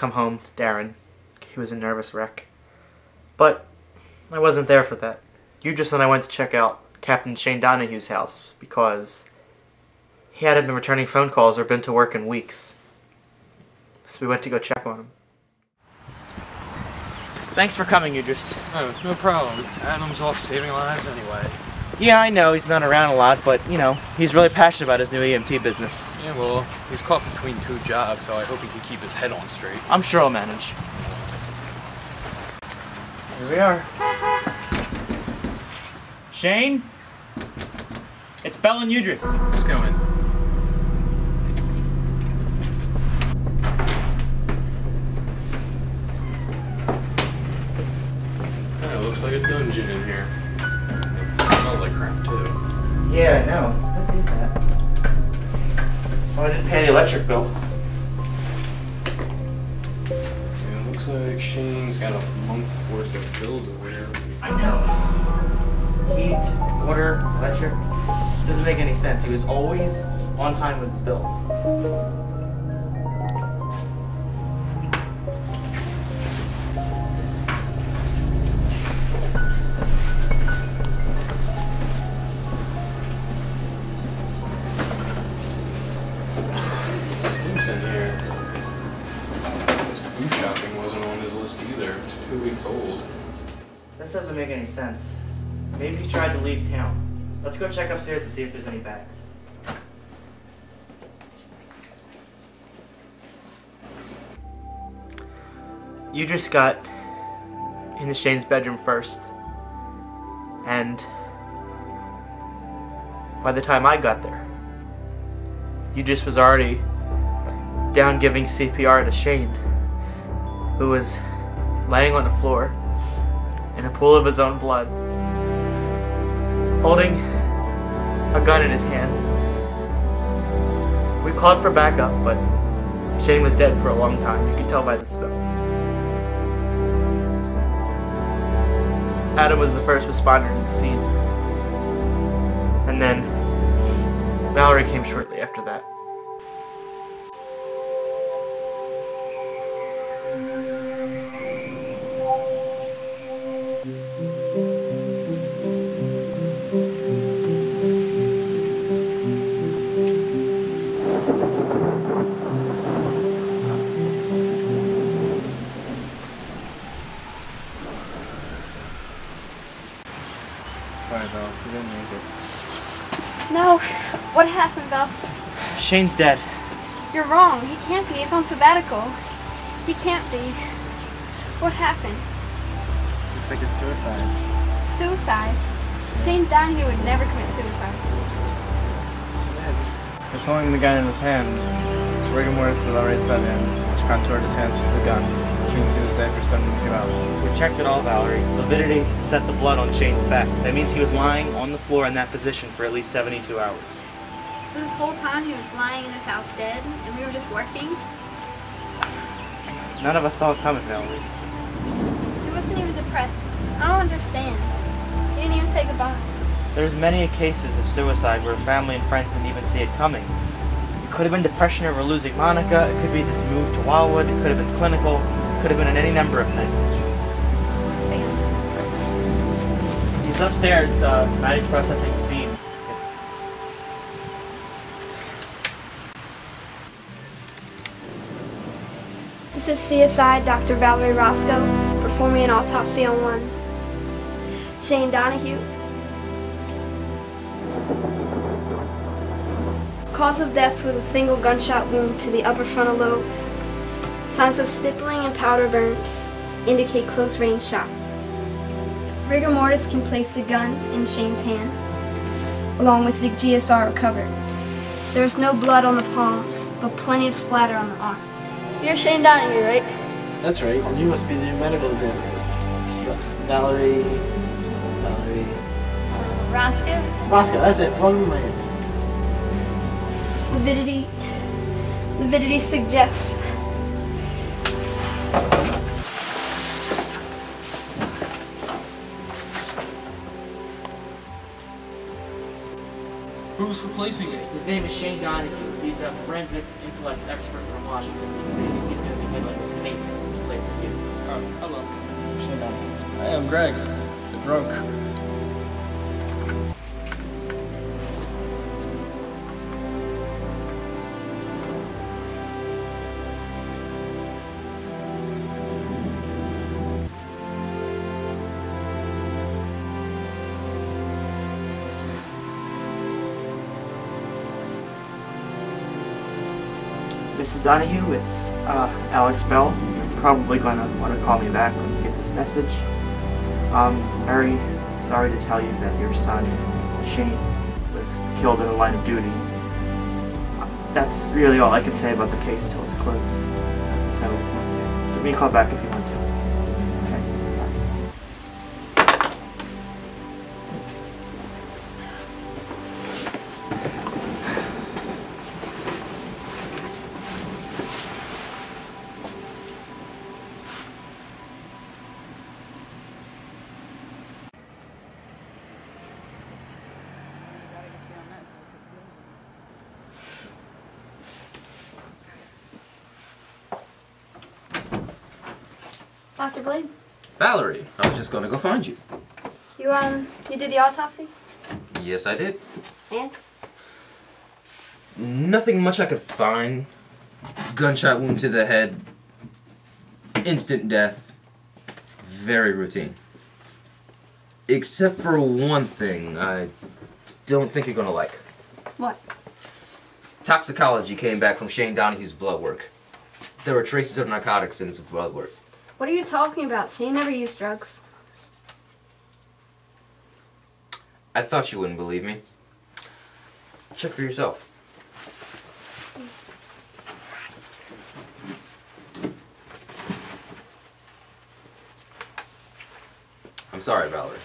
come home to Darren. He was a nervous wreck. But I wasn't there for that. Udris and I went to check out Captain Shane Donahue's house because he hadn't been returning phone calls or been to work in weeks. So we went to go check on him. Thanks for coming, Udris. Oh, no problem. Adam's off saving lives anyway. Yeah, I know he's not around a lot, but, you know, he's really passionate about his new EMT business. Yeah, well, he's caught between two jobs, so I hope he can keep his head on straight. I'm sure I'll manage. Here we are. Shane? It's Belle and Udris. Let's go in. Kinda looks like a dungeon in here. Smells like crap too. Yeah, I know. What is that? So I didn't pay the electric bill. Yeah, it looks like Shane's got a month's worth of bills over here. I know. Heat, water, electric. This doesn't make any sense. He was always on time with his bills. Seems in here. This food shopping wasn't on his list either. It's 2 weeks old. This doesn't make any sense. Maybe he tried to leave town. Let's go check upstairs and see if there's any bags. Udris got into Shane's bedroom first. And by the time I got there, Udris was already down giving CPR to Shane, who was laying on the floor in a pool of his own blood, holding a gun in his hand. We called for backup, but Shane was dead for a long time. You could tell by the spill. Adam was the first responder to the scene. And then Valery came shortly after that. Sorry, Belle. You didn't make it. No. What happened, Belle? Shane's dead. You're wrong. He can't be. He's on sabbatical. He can't be. What happened? Looks like a suicide. Suicide? Shane Donahue would never commit suicide. He's holding the gun in his hand. Rigor mortis had already set in, which contoured his hands to the gun, which means he was dead for 72 hours. We checked it all, Valery. Lividity set the blood on Shane's back. That means he was lying on the floor in that position for at least 72 hours. So this whole time he was lying in his house dead, and we were just working? None of us saw it coming, Valery. He wasn't even depressed. I don't understand. He didn't even say goodbye. There's many cases of suicide where family and friends didn't even see it coming. It could have been depression over losing Monica, it could be this move to Wildwood, it could have been clinical, it could have been in any number of things. See him. He's upstairs, Maddie's processing the scene. This is CSI Dr. Valery Roscoe performing an autopsy on one Shane Donahue. Cause of death was a single gunshot wound to the upper frontal lobe. Signs of stippling and powder burns indicate close-range shot. Rigor mortis can place the gun in Shane's hand, along with the GSR recovered. There is no blood on the palms, but plenty of splatter on the arms. You're Shane Donahue, right? That's right, and you must be the medical examiner. Valery... Roscoe? Roscoe, that's it. Wrong with my ears. Lividity suggests. Who's replacing me? His name is Shane Donahue. He's a forensics intellect expert from Washington, D.C. He's going to be handling this case. Hello. Shae Donahue. I am Greg, the drunk. Mrs. Donahue, it's Alex Belle. You're probably going to want to call me back when you get this message. I'm very sorry to tell you that your son, Shae, was killed in the line of duty. That's really all I can say about the case till it's closed. So, give me a call back if you want to. Okay, bye. Dr. Blade, Valery, I was just gonna go find you. you did the autopsy? Yes, I did. And? Nothing much I could find. Gunshot wound to the head. Instant death. Very routine. Except for one thing I don't think you're gonna like. What? Toxicology came back from Shane Donahue's blood work. There were traces of narcotics in his blood work. What are you talking about? Shae never used drugs. I thought you wouldn't believe me. Check for yourself. I'm sorry, Valery.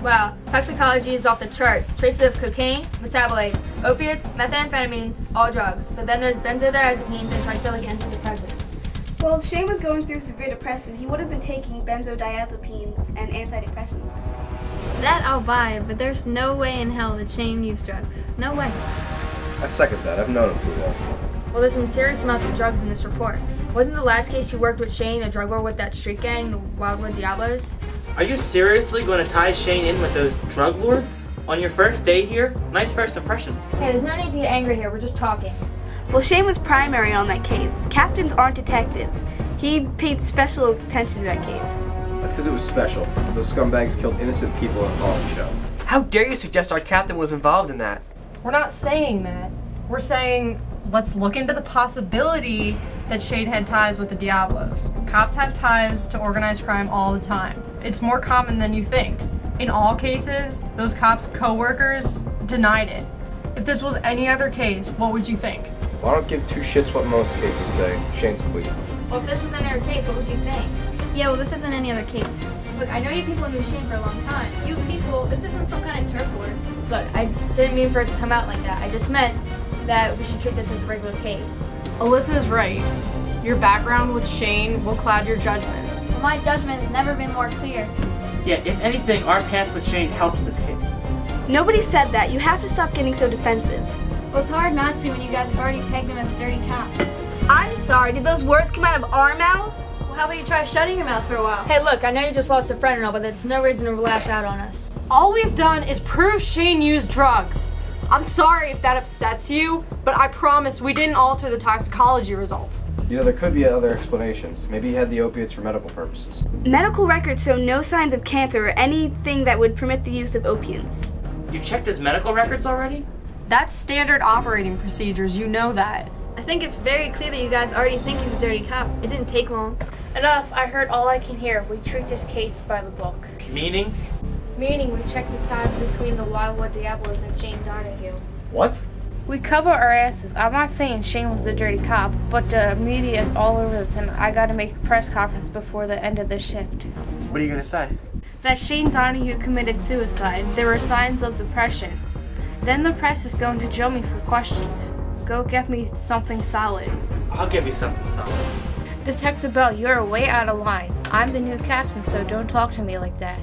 Wow, toxicology is off the charts. Traces of cocaine, metabolites, opiates, methamphetamines, all drugs. But then there's benzodiazepines and tricyclic antidepressants. Well, if Shae was going through severe depression, he would have been taking benzodiazepines and antidepressants. That I'll buy, but there's no way in hell that Shane used drugs. No way. I second that. I've known him too long. Well, there's been serious amounts of drugs in this report. Wasn't the last case you worked with Shane a drug war with that street gang, the Wildwood Diablos? Are you seriously going to tie Shane in with those drug lords? On your first day here? Nice first impression. Hey, there's no need to get angry here. We're just talking. Well, Shae was primary on that case. Captains aren't detectives. He paid special attention to that case. That's because it was special. Those scumbags killed innocent people at a coffee shop. How dare you suggest our captain was involved in that? We're not saying that. We're saying let's look into the possibility that Shane had ties with the Diablos. Cops have ties to organized crime all the time. It's more common than you think. In all cases, those cops' co-workers denied it. If this was any other case, what would you think? Well, I don't give two shits what most cases say. Shane's clean. Well, if this was any other case, what would you think? Yeah, well, this isn't any other case. Look, I know you people knew Shane for a long time. You people, this isn't some kind of turf war. Look, I didn't mean for it to come out like that. I just meant that we should treat this as a regular case. Alyssa is right. Your background with Shane will cloud your judgment. Well, my judgment has never been more clear. Yeah, if anything, our past with Shane helps this case. Nobody said that. You have to stop getting so defensive. Well, it's hard not to when you guys have already pegged him as a dirty cop. I'm sorry. Did those words come out of our mouths? Well, how about you try shutting your mouth for a while? Hey, look, I know you just lost a friend and all, but that's no reason to lash out on us. All we've done is prove Shane used drugs. I'm sorry if that upsets you, but I promise we didn't alter the toxicology results. You know, there could be other explanations. Maybe he had the opiates for medical purposes. Medical records show no signs of cancer or anything that would permit the use of opiates. You checked his medical records already? That's standard operating procedures, you know that. I think it's very clear that you guys already think he's a dirty cop. It didn't take long. Enough, I heard all I can hear. We treat this case by the book. Meaning? Meaning we check the ties between the Wildwood Diablos and Shane Donahue. What? We cover our asses. I'm not saying Shane was the dirty cop, but the media is all over this and I gotta make a press conference before the end of the shift. What are you gonna say? That Shane Donahue committed suicide. There were signs of depression. Then the press is going to drill me for questions. Go get me something solid. I'll give you something solid. Detective Belle, you're way out of line. I'm the new captain, so don't talk to me like that.